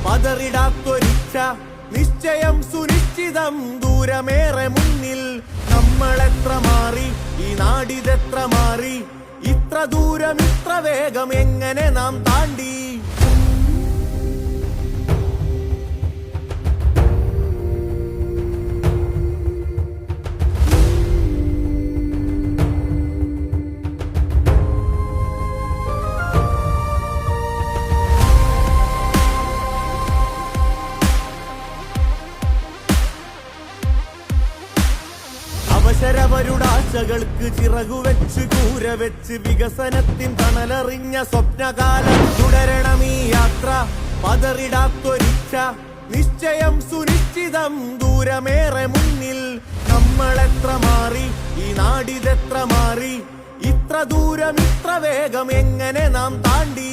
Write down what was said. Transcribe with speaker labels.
Speaker 1: പതറിടാത്തൊരിച്ഛ നിശ്ചയം സുനിശ്ചിതം ദൂരമേറെ മുന്നിൽ. നമ്മളെത്ര മാറി, ഈ നാടിതെത്ര മാറി, ഇത്ര ദൂരം ഇത്ര വേഗം എങ്ങനെ നാം താണ്ടി. അവശരവരുടെ ആശകൾക്ക് ചിറകുവെച്ച് കൂരവെച്ച് വികസനത്തിൻ തണലറിഞ്ഞ സ്വപ്നകാലം തുടരണം ഈ യാത്ര. പതറിടാത്തൊരിച്ഛ നിശ്ചയം സുനിശ്ചിതം ദൂരമേറെ മുന്നിൽ. നമ്മളെത്ര മാറി, ഈ നാടിതെത്ര മാറി, ഇത്ര ദൂരം ഇത്ര വേഗം എങ്ങനെ നാം താണ്ടി.